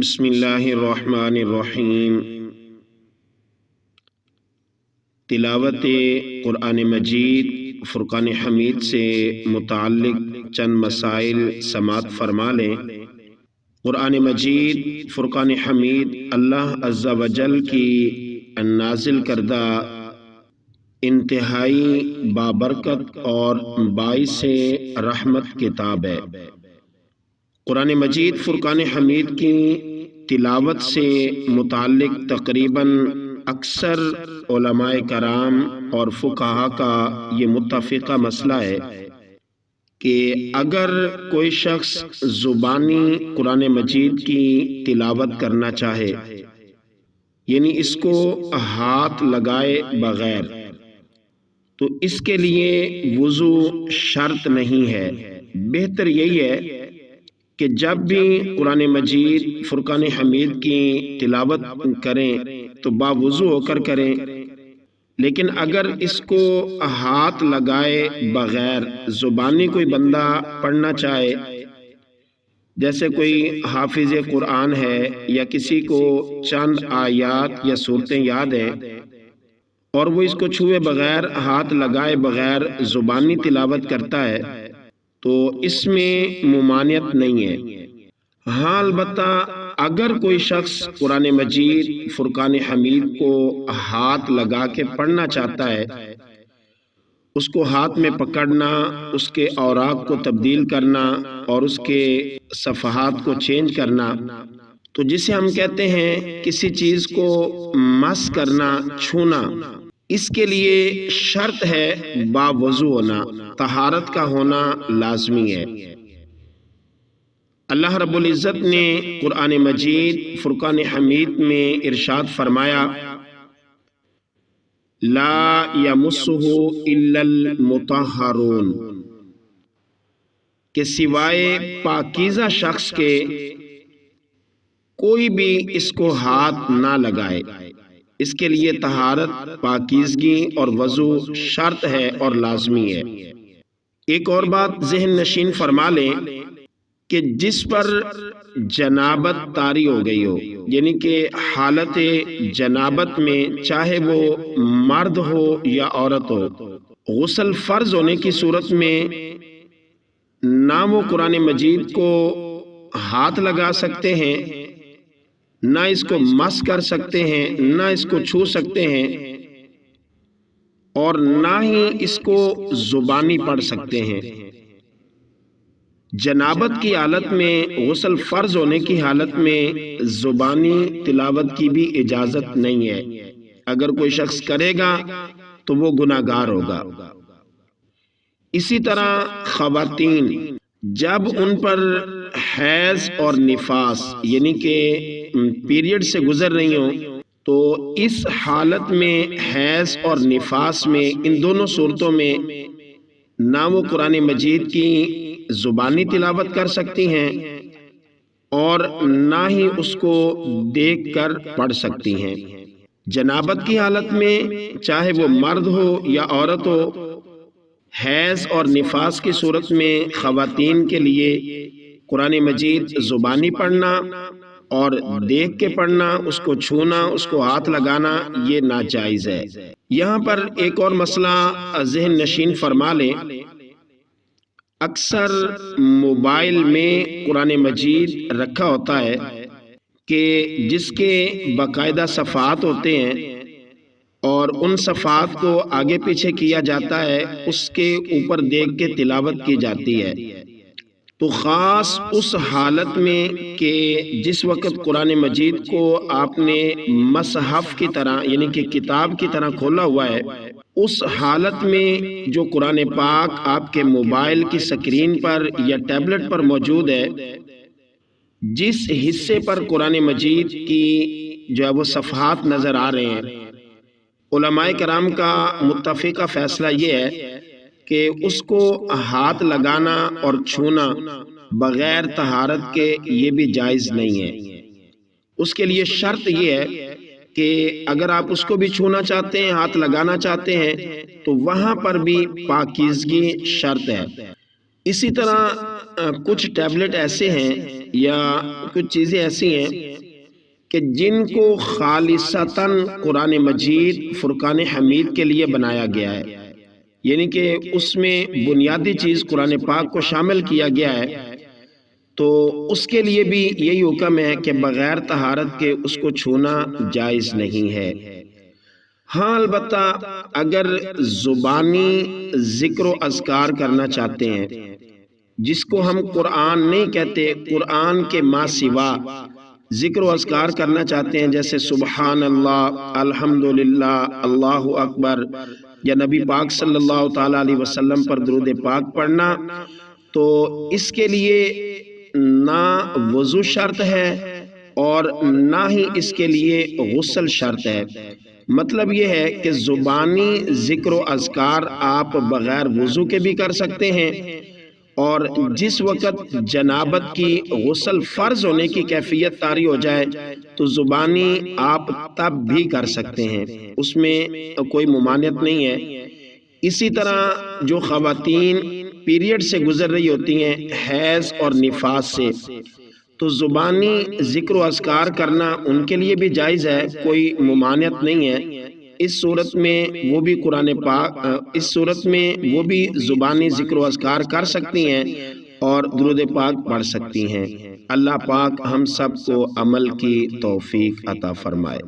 بسم اللہ الرحمن الرحیم۔ تلاوت قرآن مجید فرقان حمید سے متعلق چند مسائل سماعت فرما لیں۔ قرآن مجید فرقان حمید اللہ عز و جل کی نازل کردہ انتہائی بابرکت اور باعث رحمت کتاب ہے۔ قرآن مجید فرقان حمید کی تلاوت سے متعلق تقریباً اکثر علماء کرام اور فقہا کا یہ متفقہ مسئلہ ہے کہ اگر کوئی شخص زبانی قرآن مجید کی تلاوت کرنا چاہے، یعنی اس کو ہاتھ لگائے بغیر، تو اس کے لیے وضو شرط نہیں ہے۔ بہتر یہی ہے کہ جب بھی قرآن مجید فرقان حمید کی تلاوت کریں تو باوضو ہو کر کریں، لیکن اگر اس کو ہاتھ لگائے بغیر زبانی کوئی بندہ پڑھنا چاہے، جیسے کوئی حافظ قرآن ہے یا کسی کو چند آیات یا صورتیں یاد ہیں اور وہ اس کو چھوئے بغیر ہاتھ لگائے بغیر زبانی تلاوت کرتا ہے، تو اس میں ممانعت نہیں ہے۔ ہاں البتہ اگر کوئی شخص قرآن مجید فرقان حمید کو ہاتھ لگا کے پڑھنا چاہتا ہے، اس کو ہاتھ میں پکڑنا، اس کے اوراق کو تبدیل کرنا اور اس کے صفحات کو چینج کرنا، تو جسے ہم کہتے ہیں کسی چیز کو مس کرنا، چھونا، اس کے لیے شرط ہے باوضو ہونا، طہارت کا ہونا لازمی ہے۔ اللہ رب العزت نے قرآن مجید فرقان حمید میں ارشاد فرمایا، لا یمسہ الا المطہرون، کہ سوائے پاکیزہ شخص کے کوئی بھی اس کو ہاتھ نہ لگائے۔ اس کے لیے طہارت، پاکیزگی اور وضو شرط ہے اور لازمی ہے۔ ایک اور بات ذہن نشین فرما لیں کہ جس پر جنابت طاری ہو گئی ہو، یعنی کہ حالت جنابت میں چاہے وہ مرد ہو یا عورت ہو، غسل فرض ہونے کی صورت میں نہ وہ قرآن مجید کو ہاتھ لگا سکتے ہیں، نہ اس کو مس کر سکتے ہیں، نہ اس کو چھو سکتے ہیں، اور نہ ہی اس کو زبانی پڑھ سکتے ہیں۔ جنابت کی حالت میں، غسل فرض ہونے کی حالت میں زبانی تلاوت کی بھی اجازت نہیں ہے۔ اگر کوئی شخص کرے گا تو وہ گناہگار ہوگا۔ اسی طرح خواتین جب ان پر حیض اور نفاس یعنی کہ پیریڈ سے گزر رہی ہوں، تو اس حالت میں حیض اور نفاس میں، ان دونوں صورتوں میں نہ وہ قرآن مجید کی زبانی تلاوت کر سکتی ہیں اور نہ ہی اس کو دیکھ کر پڑھ سکتی ہیں۔ جنابت کی حالت میں چاہے وہ مرد ہو یا عورت ہو، حیض اور نفاس کی صورت میں خواتین کے لیے قرآن مجید زبانی پڑھنا اور دیکھ کے پڑھنا، اس کو چھونا، اس کو ہاتھ لگانا، یہ ناجائز ہے۔ یہاں پر ایک اور مسئلہ ذہن نشین فرما لیں، اکثر موبائل میں قرآن مجید رکھا ہوتا ہے کہ جس کے باقاعدہ صفحات ہوتے ہیں اور ان صفحات کو آگے پیچھے کیا جاتا ہے، اس کے اوپر دیکھ کے تلاوت کی جاتی ہے۔ تو خاص اس حالت میں کہ جس وقت قرآن مجید کو آپ نے مصحف کی طرح یعنی کہ کتاب کی طرح کھولا ہوا ہے، اس حالت میں جو قرآن پاک آپ کے موبائل کی سکرین پر یا ٹیبلٹ پر موجود ہے، جس حصے پر قرآن مجید کی جو ہے وہ صفحات نظر آ رہے ہیں، علماء کرام کا متفقہ فیصلہ یہ ہے کہ اس کو ہاتھ لگانا اور چھونا بغیر طہارت کے یہ بھی جائز نہیں ہے۔ اس کے لیے شرط یہ ہے کہ اگر آپ اس کو بھی چھونا چاہتے ہیں، ہاتھ لگانا چاہتے ہیں، تو وہاں پر بھی پاکیزگی شرط ہے۔ اسی طرح کچھ ٹیبلٹ ایسے ہیں یا کچھ چیزیں ایسی ہیں کہ جن کو خالصتاً قرآن مجید فرقان حمید کے لیے بنایا گیا ہے، یعنی کہ اس میں بنیادی چیز قرآن پاک کو شامل کیا گیا ہے، تو اس کے لیے بھی یہی حکم ہے کہ بغیر طہارت کے اس کو چھونا جائز نہیں ہے۔ ہاں البتہ اگر زبانی ذکر و اذکار کرنا چاہتے ہیں، جس کو ہم قرآن نہیں کہتے، قرآن کے ما سوا ذکر و اذکار کرنا چاہتے ہیں، جیسے سبحان اللہ، الحمدللہ، اللہ اکبر، یا نبی پاک صلی اللہ تعالیٰ علیہ وسلم پر درود پاک پڑھنا، تو اس کے لیے نہ وضو شرط ہے اور نہ ہی اس کے لیے غسل شرط ہے۔ مطلب یہ ہے کہ زبانی ذکر و اذکار آپ بغیر وضو کے بھی کر سکتے ہیں، اور جس وقت جنابت کی غسل فرض ہونے کی کیفیت طاری ہو جائے تو زبانی آپ تب بھی کر سکتے ہیں، اس میں کوئی ممانعت نہیں ہے۔ اسی طرح جو خواتین پیریڈ سے گزر رہی ہوتی ہیں، حیض اور نفاس سے، تو زبانی ذکر و اذکار کرنا ان کے لیے بھی جائز ہے، کوئی ممانعت نہیں ہے۔ اس صورت میں وہ بھی قرآن پاک اس صورت میں وہ بھی زبانی ذکر و اذکار کر سکتی ہیں اور درود پاک پڑھ سکتی ہیں۔ اللہ پاک ہم سب کو عمل کی توفیق عطا فرمائے۔